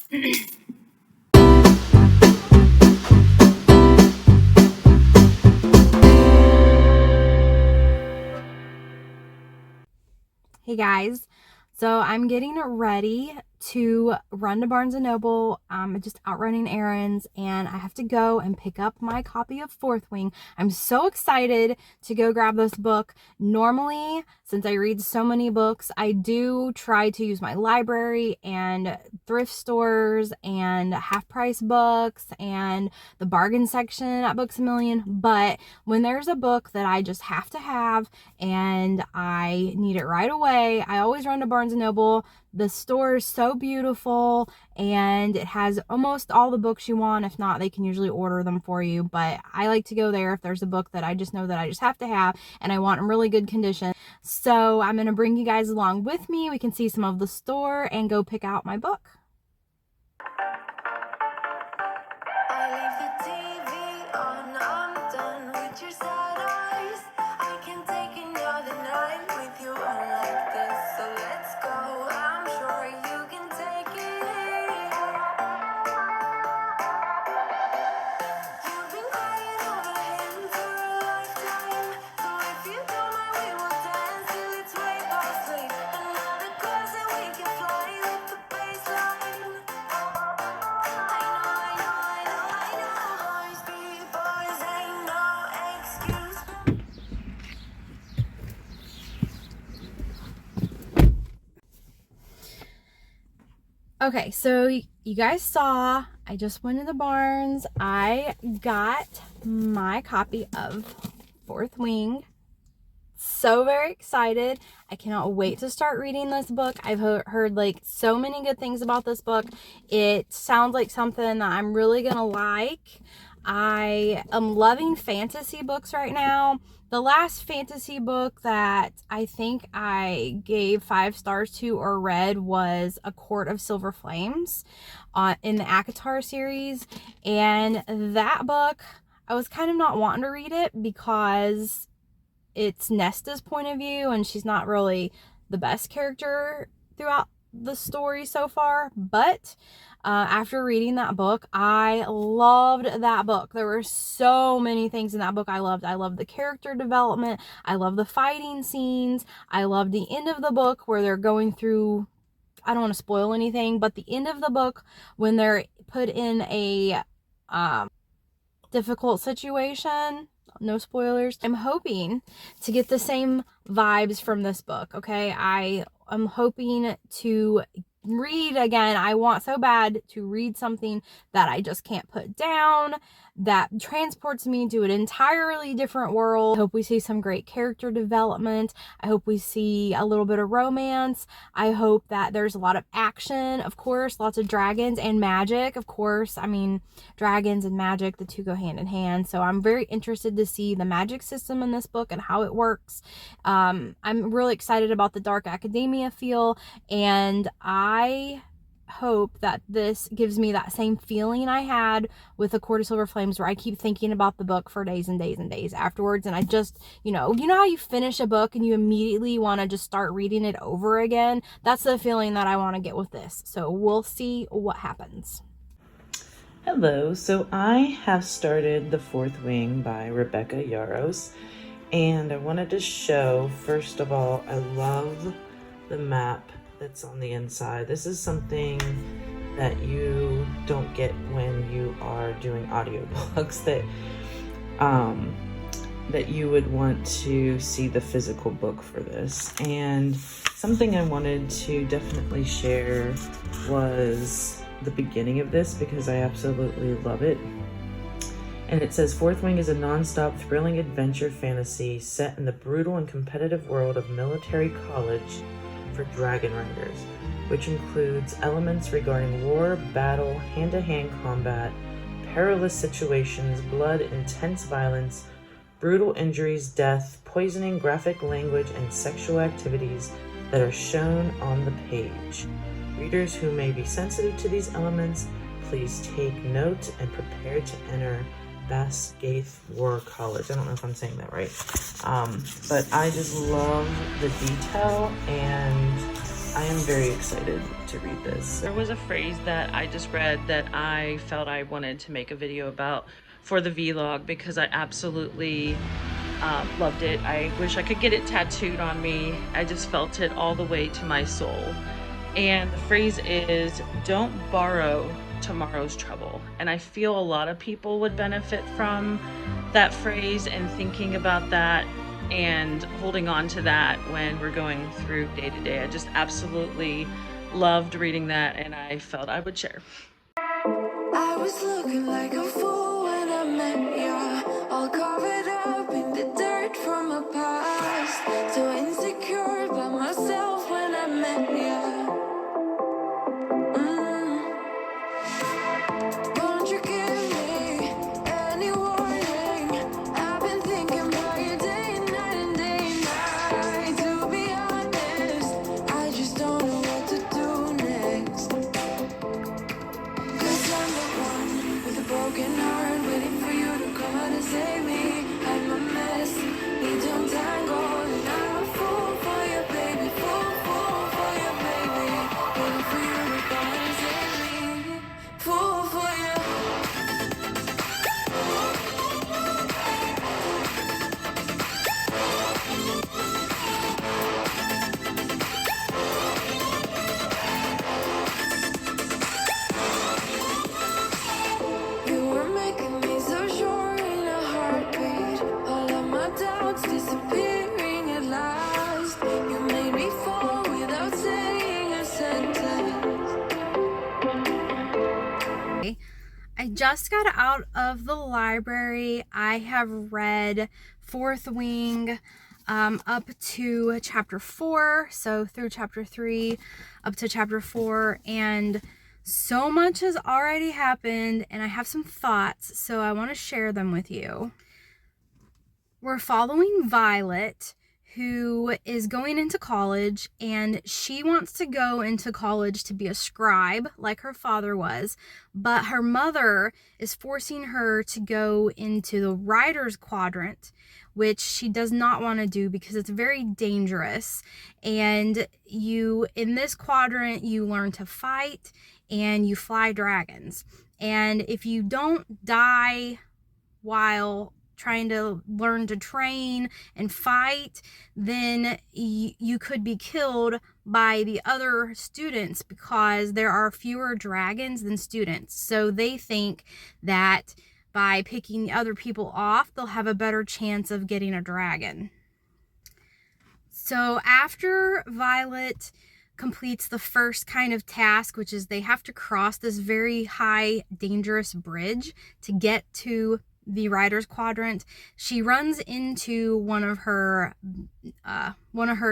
Hey guys, so I'm getting ready to run to Barnes & Noble. I'm just out running errands and I have to go and pick up my copy of Fourth Wing. I'm so excited to go grab this book. Normally, since I read so many books, I do try to use my library and thrift stores and half-price books and the bargain section at Books A Million, but when there's a book that I just have to have and I need it right away, I always run to Barnes & Noble. The store is so beautiful and it has almost all the books you want. If not, they can usually order them for you, but I like to go there if there's a book that I just know that I just have to have and I want in really good condition. So I'm going to bring you guys along with me. We can see some of the store and go pick out my book. Okay, so you guys saw, I just went to the Barnes. I got my copy of Fourth Wing. So very excited. I cannot wait to start reading this book. I've heard like so many good things about this book. It sounds like something that I'm really gonna like. I am loving fantasy books right now. The last fantasy book that I think I gave 5 stars to or read was A Court of Silver Flames in the ACOTAR series. And that book, I was kind of not wanting to read it because it's Nesta's point of view and she's not really the best character throughout the story so far, but after reading that book, I loved that book. There were so many things in that book I loved. I loved the character development. I love the fighting scenes. I love the end of the book where they're going through, I don't want to spoil anything, but the end of the book when they're put in a difficult situation. No spoilers. I'm hoping to get the same vibes from this book, okay? I am hoping to read again. I want so bad to read something that I just can't put down, that transports me to an entirely different world. I hope we see some great character development. I hope we see a little bit of romance. I hope that there's a lot of action, of course, lots of dragons and magic, of course. I mean, dragons and magic, the two go hand in hand. So I'm very interested to see the magic system in this book and how it works. I'm really excited about the dark academia feel, and I hope that this gives me that same feeling I had with A Court of Silver Flames, where I keep thinking about the book for days and days and days afterwards, and I just, you know how you finish a book and you immediately want to just start reading it over again? That's the feeling that I want to get with this. So we'll see what happens. Hello, so I have started The Fourth Wing by Rebecca Yarros, and I wanted to show, first of all, I love the map that's on the inside. This is something that you don't get when you are doing audiobooks, that you would want to see the physical book for this. And something I wanted to definitely share was the beginning of this, because I absolutely love it. And it says, Fourth Wing is a non-stop thrilling adventure fantasy set in the brutal and competitive world of military college for dragon riders, which includes elements regarding war, battle, hand-to-hand combat, perilous situations, blood, intense violence, brutal injuries, death, poisoning, graphic language, and sexual activities that are shown on the page. Readers who may be sensitive to these elements, please take note and prepare to enter Basgaith War College. I don't know if I'm saying that right. But I just love the detail, and I am very excited to read this. There was a phrase that I just read that I felt I wanted to make a video about for the vlog because I absolutely loved it. I wish I could get it tattooed on me. I just felt it all the way to my soul. And the phrase is, don't borrow tomorrow's trouble. And I feel a lot of people would benefit from that phrase and thinking about that and holding on to that when we're going through day to day. I just absolutely loved reading that, and I felt I would share. I was looking like a fool when I met ya, all covered up in the dirt from my past, so insecure by myself when I met ya. Won't you give me any warning? I've been thinking about you day and night and day and night. To be honest, I just don't know what to do next. 'Cause I'm the one with a broken heart, waiting for you to come out and save me. I'm a mess, need to untangle, and I'm a fool for you, baby, fool for you, baby. Waiting for you to come out and save me, fool for you. You were making me so sure in a heartbeat, all of my doubts disappearing at last. You made me fall without saying a sentence. I just got out of the library. I have read Fourth Wing up to chapter 4, so through chapter 3 up to chapter 4, and so much has already happened, and I have some thoughts, so I want to share them with you. We're following Violet, who is going into college, and she wants to go into college to be a scribe like her father was, but her mother is forcing her to go into the writer's quadrant, which she does not want to do because it's very dangerous. And in this quadrant, you learn to fight and you fly dragons. And if you don't die while trying to learn to train and fight, then you could be killed by the other students because there are fewer dragons than students. So they think that by picking the other people off, they'll have a better chance of getting a dragon. So after Violet completes the first kind of task, which is they have to cross this very high, dangerous bridge to get to the writer's quadrant, she runs into one of her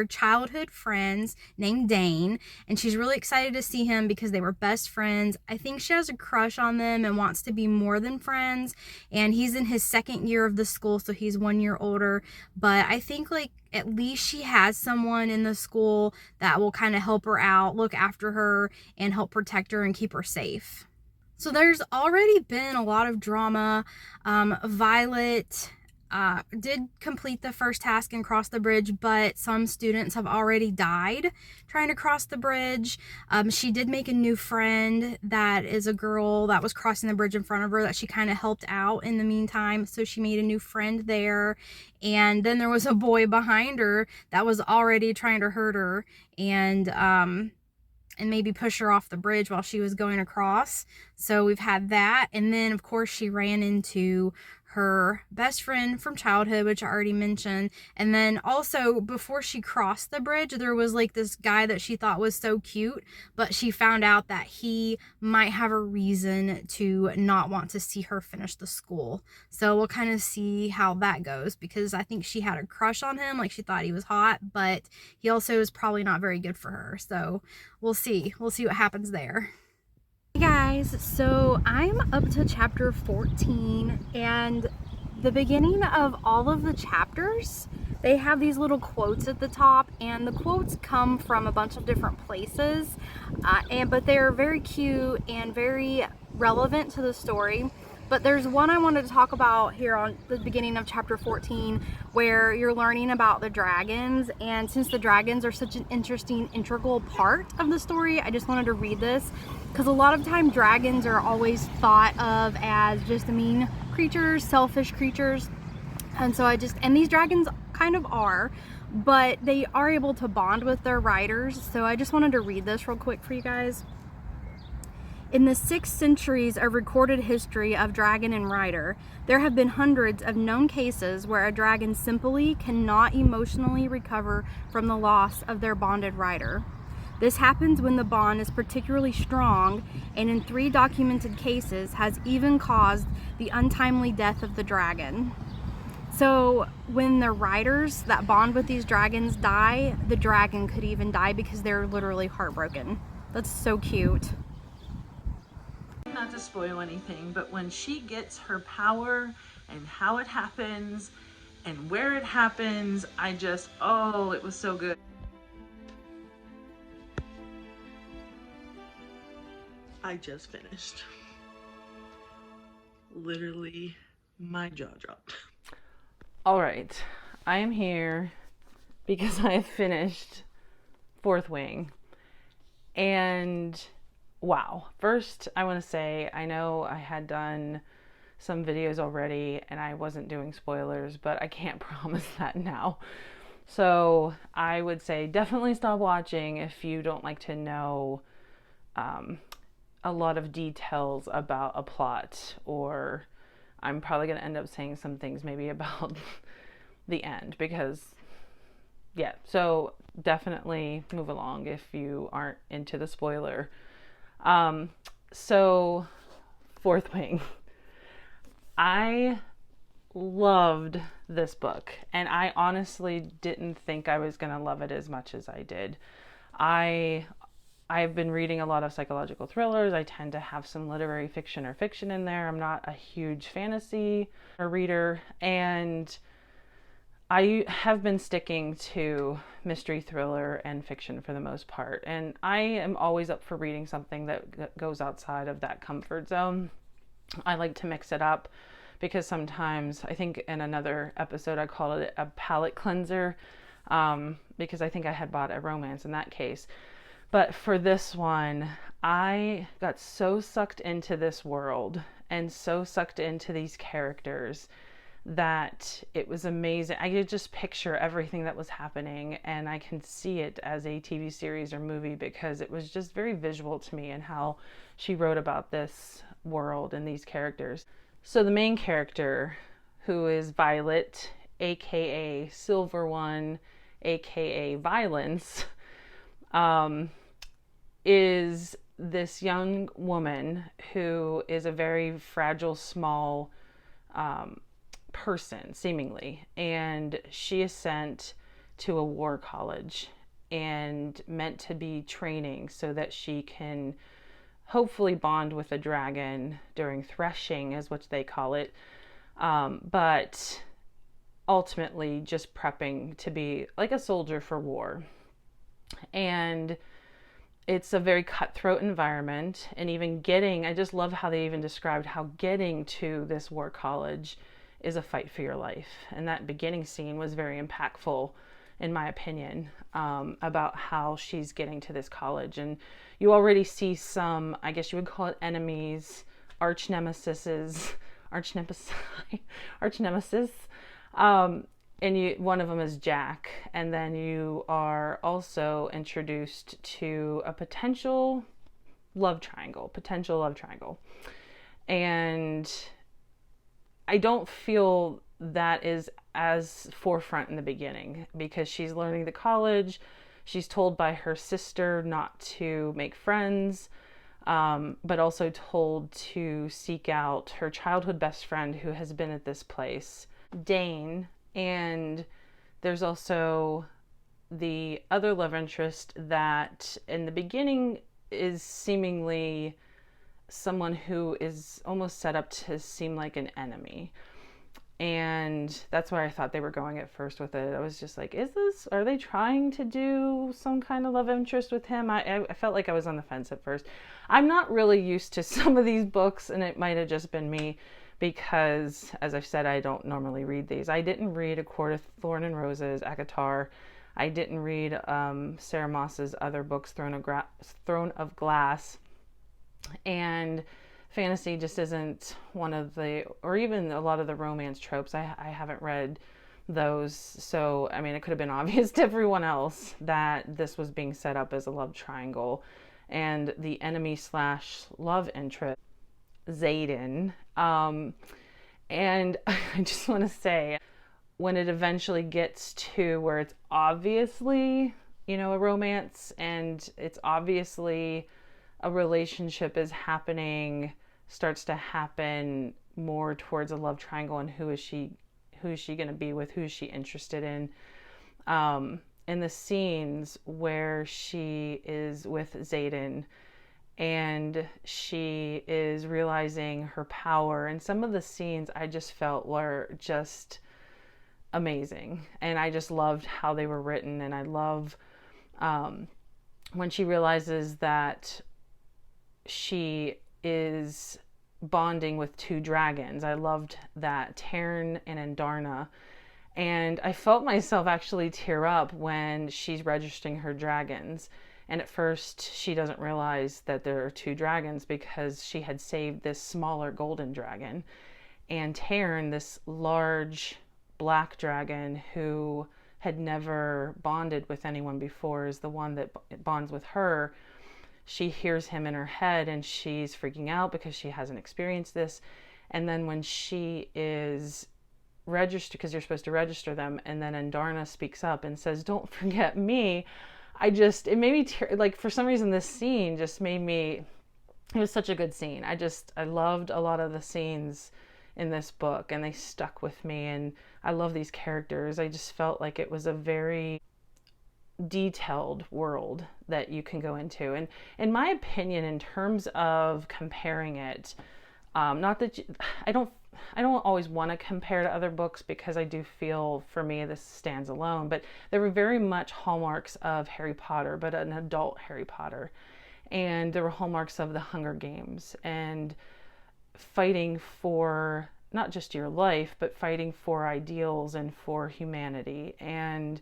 childhood friends named Dane, and she's really excited to see him because they were best friends. I think she has a crush on them and wants to be more than friends, and he's in his second year of the school, so he's 1 year older, but I think like at least she has someone in the school that will kind of help her out, look after her, and help protect her and keep her safe. So there's already been a lot of drama. Violet did complete the first task and cross the bridge, but some students have already died trying to cross the bridge. She did make a new friend that is a girl that was crossing the bridge in front of her that she kind of helped out in the meantime. So she made a new friend there. And then there was a boy behind her that was already trying to hurt her and maybe push her off the bridge while she was going across. So we've had that. And then, of course, she ran into her best friend from childhood, which I already mentioned. And then also, before she crossed the bridge, there was like this guy that she thought was so cute, but she found out that he might have a reason to not want to see her finish the school. So we'll kind of see how that goes, because I think she had a crush on him, like she thought he was hot, but he also is probably not very good for her. So we'll see what happens there. Hey guys, so I'm up to chapter 14, and the beginning of all of the chapters, they have these little quotes at the top, and the quotes come from a bunch of different places, but they're very cute and very relevant to the story. But there's one I wanted to talk about here on the beginning of chapter 14 where you're learning about the dragons, and since the dragons are such an interesting integral part of the story, I just wanted to read this because a lot of time dragons are always thought of as just mean creatures, selfish creatures, and so and these dragons kind of are, but they are able to bond with their riders. So I just wanted to read this real quick for you guys. In the 6 centuries of recorded history of dragon and rider, there have been hundreds of known cases where a dragon simply cannot emotionally recover from the loss of their bonded rider. This happens when the bond is particularly strong, and in 3 documented cases has even caused the untimely death of the dragon. So when the riders that bond with these dragons die, the dragon could even die because they're literally heartbroken. That's so cute. Not to spoil anything, but when she gets her power and how it happens and where it happens, oh, it was so good. I just finished. Literally, my jaw dropped. All right, I am here because I have finished Fourth Wing, and wow. First, I want to say, I know I had done some videos already and I wasn't doing spoilers, but I can't promise that now. So I would say definitely stop watching if you don't like to know a lot of details about a plot, or I'm probably going to end up saying some things maybe about the end because, yeah, so definitely move along if you aren't into the spoiler. So Fourth Wing. I loved this book, and I honestly didn't think I was going to love it as much as I did. I've been reading a lot of psychological thrillers. I tend to have some literary fiction or fiction in there. I'm not a huge fantasy reader, and I have been sticking to mystery, thriller, and fiction for the most part. And I am always up for reading something that goes outside of that comfort zone. I like to mix it up because sometimes, I think in another episode I called it a palate cleanser, because I think I had bought a romance in that case. But for this one, I got so sucked into this world and so sucked into these characters that it was amazing. I could just picture everything that was happening, and I can see it as a TV series or movie because it was just very visual to me and how she wrote about this world and these characters. So the main character, who is Violet, aka Silver One, aka Violence, is this young woman who is a very fragile, small person, seemingly, and she is sent to a war college and meant to be training so that she can hopefully bond with a dragon during threshing, is what they call it, but ultimately just prepping to be like a soldier for war. And it's a very cutthroat environment, and even I just love how they even described how getting to this war college is a fight for your life. And that beginning scene was very impactful, in my opinion, about how she's getting to this college. And you already see some, I guess you would call it enemies, arch nemesis. And one of them is Jack. And then you are also introduced to a potential love triangle. And I don't feel that is as forefront in the beginning because she's learning the college. She's told by her sister not to make friends, but also told to seek out her childhood best friend who has been at this place, Dane. And there's also the other love interest that in the beginning is seemingly someone who is almost set up to seem like an enemy. And that's where I thought they were going at first with it. I was just like, are they trying to do some kind of love interest with him? I felt like I was on the fence at first. I'm not really used to some of these books, and it might have just been me because, as I've said, I don't normally read these. I didn't read A Court of Thorn and Roses, ACOTAR. I didn't read Sarah Moss's other books, Throne of Glass. And fantasy just isn't one of the, or even a lot of the romance tropes. I haven't read those. So, I mean, it could have been obvious to everyone else that this was being set up as a love triangle. And the enemy / love interest, Xaden. And I just want to say, when it eventually gets to where it's obviously, a romance and it's obviously a relationship is happening, starts to happen more towards a love triangle, and who is she going to be with, who is she interested in, in the scenes where she is with Xaden and she is realizing her power, and some of the scenes I just felt were just amazing, and I just loved how they were written. And I love when she realizes that she is bonding with two dragons. I loved that, Taryn and Andarna. And I felt myself actually tear up when she's registering her dragons. And at first she doesn't realize that there are two dragons because she had saved this smaller golden dragon. And Taryn, this large black dragon who had never bonded with anyone before, is the one that bonds with her. She hears him in her head and she's freaking out because she hasn't experienced this. And then when she is registered, because you're supposed to register them, and then Andarna speaks up and says, "Don't forget me," it made me like, for some reason this scene just made me, it was such a good scene. I loved a lot of the scenes in this book, and they stuck with me, and I love these characters. I just felt like it was a very detailed world that you can go into. And in my opinion, in terms of comparing it, not that I don't always want to compare to other books, because I do feel for me this stands alone, but there were very much hallmarks of Harry Potter, but an adult Harry Potter, and there were hallmarks of the Hunger Games, and fighting for not just your life, but fighting for ideals and for humanity, and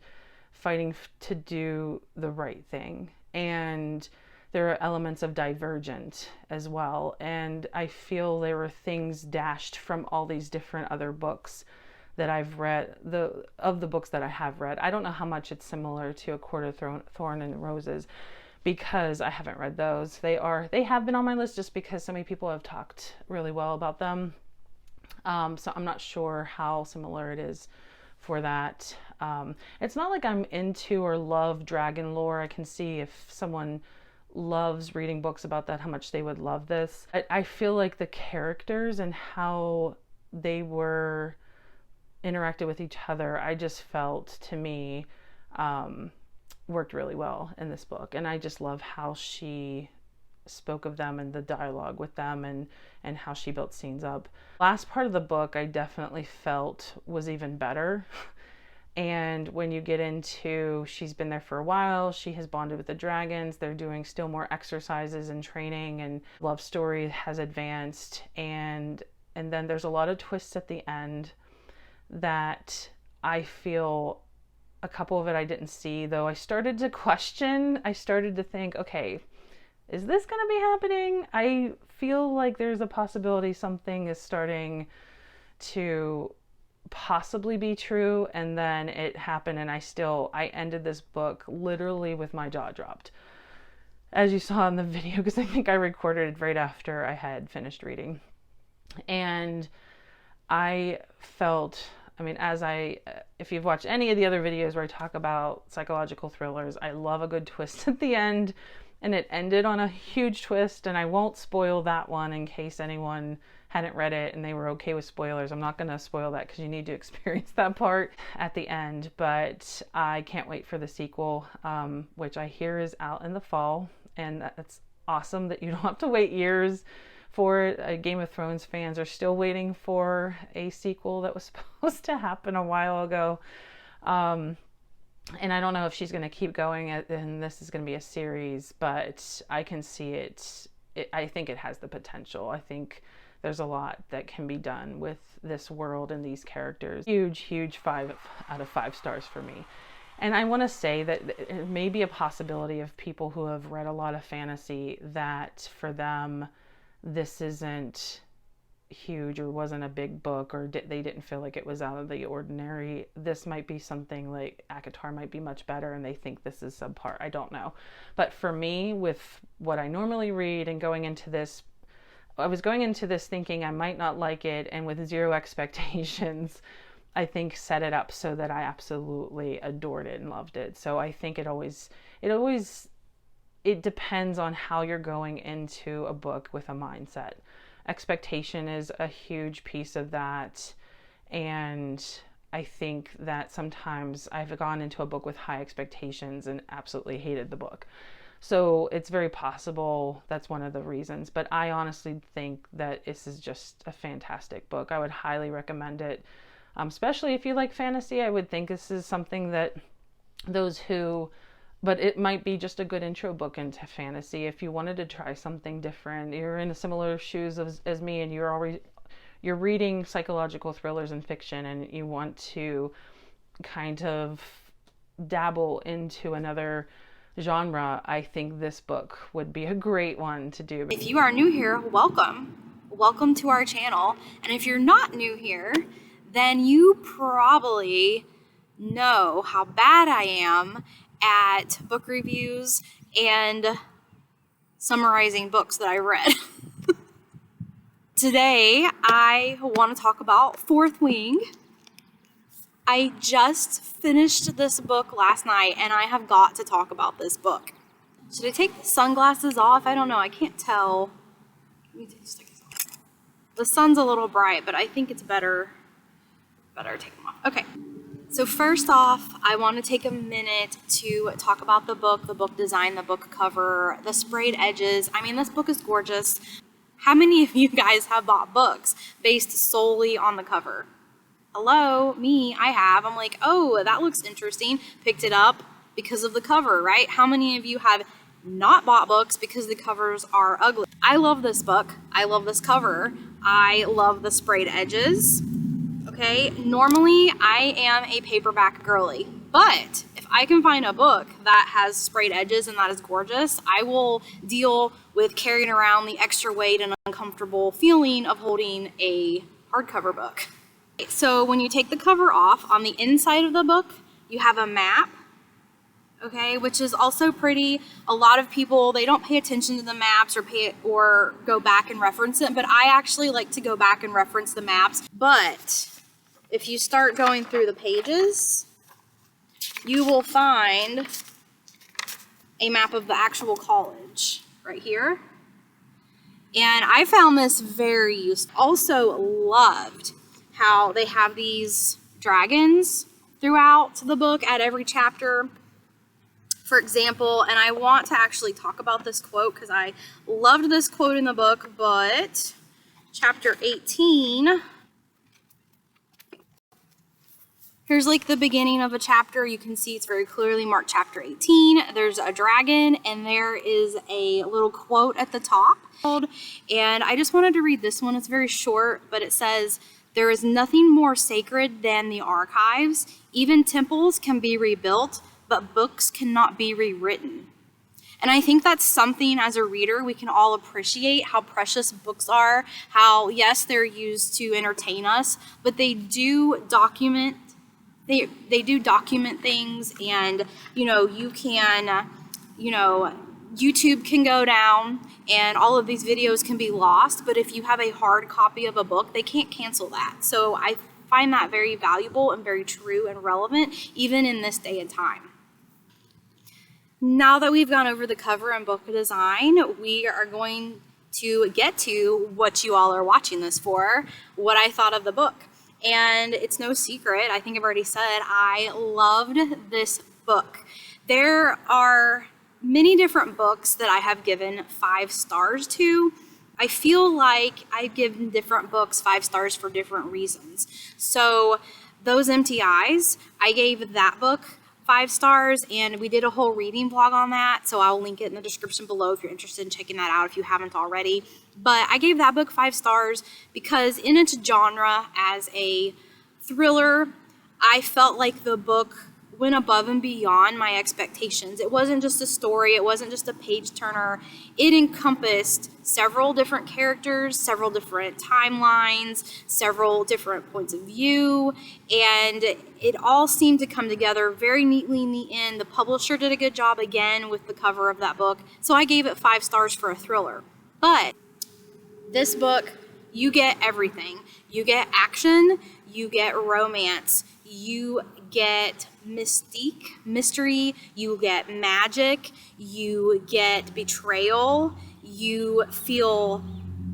fighting to do the right thing. And there are elements of Divergent as well. And I feel there were things dashed from all these different other books that I've read, of the books that I have read. I don't know how much it's similar to A Court of Thorn and Roses, because I haven't read those. They have been on my list just because so many people have talked really well about them. So I'm not sure how similar it is for that. It's not like I'm into or love dragon lore. I can see if someone loves reading books about that, how much they would love this. I feel like the characters and how they were interacted with each other, I just felt, to me, worked really well in this book. And I just love how she spoke of them and the dialogue with them, and how she built scenes up. Last part of the book I definitely felt was even better. And when you get into, she's been there for a while, she has bonded with the dragons, they're doing still more exercises and training, and love story has advanced, and then there's a lot of twists at the end that I feel, a couple of it I didn't see, though I started to think, okay, is this going to be happening? I feel like there's a possibility something is starting to possibly be true, and then it happened, and I ended this book literally with my jaw dropped, as you saw in the video, because I think I recorded it right after I had finished reading. And I felt, if you've watched any of the other videos where I talk about psychological thrillers, I love a good twist at the end, and it ended on a huge twist, and I won't spoil that one in case anyone hadn't read it and they were okay with spoilers. I'm not going to spoil that because you need to experience that part at the end, but I can't wait for the sequel, which I hear is out in the fall, and that's awesome that you don't have to wait years for it. Game of Thrones fans are still waiting for a sequel that was supposed to happen a while ago. And I don't know if she's going to keep going and this is going to be a series, but I can see it. I think it has the potential. I think there's a lot that can be done with this world and these characters. Huge 5 out of 5 stars for me. And I want to say that it may be a possibility of people who have read a lot of fantasy that for them this isn't huge or wasn't a big book, or they didn't feel like it was out of the ordinary. This might be something like ACOTAR might be much better and they think this is subpar. I don't know. But for me, with what I normally read and going into this, I was going into this thinking I might not like it, and with zero expectations, I think set it up so that I absolutely adored it and loved it. So I think it depends on how you're going into a book with a mindset. Expectation is a huge piece of that. And I think that sometimes I've gone into a book with high expectations and absolutely hated the book. So it's very possible that's one of the reasons. But I honestly think that this is just a fantastic book. I would highly recommend it. Especially if you like fantasy, I would think this is something that but it might be just a good intro book into fantasy. If you wanted to try something different, you're in a similar shoes as me, and you're reading psychological thrillers and fiction, and you want to kind of dabble into another genre, I think this book would be a great one to do. If you are new here, welcome to our channel. And if you're not new here, then you probably know how bad I am at book reviews and summarizing books that I read. Today, I want to talk about Fourth Wing. I just finished this book last night, and I have got to talk about this book. Should I take the sunglasses off? I don't know. I can't tell. Let me just take this off. The sun's a little bright, but I think it's better take them off. Okay. So first off, I want to take a minute to talk about the book design, the book cover, the sprayed edges. I mean, this book is gorgeous. How many of you guys have bought books based solely on the cover? Hello, me, I have. I'm like, oh, that looks interesting. Picked it up because of the cover, right? How many of you have not bought books because the covers are ugly? I love this book. I love this cover. I love the sprayed edges. Okay, normally I am a paperback girly, but if I can find a book that has sprayed edges and that is gorgeous, I will deal with carrying around the extra weight and uncomfortable feeling of holding a hardcover book. So when you take the cover off, on the inside of the book, you have a map, okay, which is also pretty. A lot of people, they don't pay attention to the maps or go back and reference it, but I actually like to go back and reference the maps. But if you start going through the pages, you will find a map of the actual college right here. And I found this very useful. Also loved how they have these dragons throughout the book at every chapter. For example, and I want to actually talk about this quote because I loved this quote in the book, but chapter 18, here's like the beginning of a chapter. You can see it's very clearly marked chapter 18. There's a dragon and there is a little quote at the top. And I just wanted to read this one. It's very short, but it says, "There is nothing more sacred than the archives. Even temples can be rebuilt, but books cannot be rewritten." And I think that's something as a reader we can all appreciate, how precious books are, how yes, they're used to entertain us, but they do document things, and you can YouTube can go down and all of these videos can be lost, but if you have a hard copy of a book, they can't cancel that. So I find that very valuable and very true and relevant even in this day and time. Now that we've gone over the cover and book design, we are going to get to what you all are watching this for, what I thought of the book. And it's no secret, I think I've already said, I loved this book. There are many different books that I have given 5 stars to, I feel like I've given different books 5 stars for different reasons. So Those Empty Eyes, I gave that book 5 stars, and we did a whole reading vlog on that, so I'll link it in the description below if you're interested in checking that out if you haven't already. But I gave that book 5 stars because in its genre as a thriller, I felt like the book went above and beyond my expectations. It wasn't just a story, it wasn't just a page turner. It encompassed several different characters, several different timelines, several different points of view, and it all seemed to come together very neatly in the end. The publisher did a good job again with the cover of that book, so I gave it 5 stars for a thriller. But this book, you get everything. You get action, you get romance, you get mystique, mystery, you get magic, you get betrayal, you feel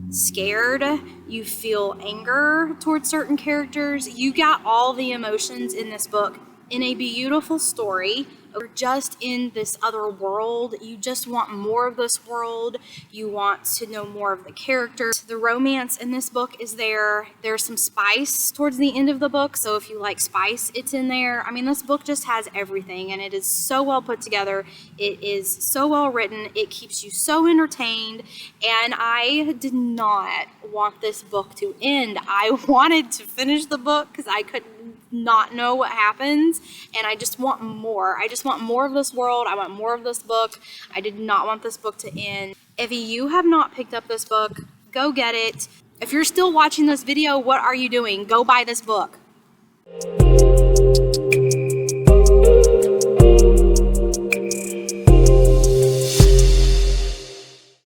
scared, you feel anger towards certain characters. You got all the emotions in this book in a beautiful story. You're just in this other world. You just want more of this world. You want to know more of the characters. The romance in this book is there. There's some spice towards the end of the book, so if you like spice, it's in there. I mean, this book just has everything, and it is so well put together. It is so well written. It keeps you so entertained, and I did not want this book to end. I wanted to finish the book because I could not know what happens, and I just want more. I just want more of this world. I want more of this book. I did not want this book to end. If you have not picked up this book, go get it. If you're still watching this video, what are you doing? Go buy this book.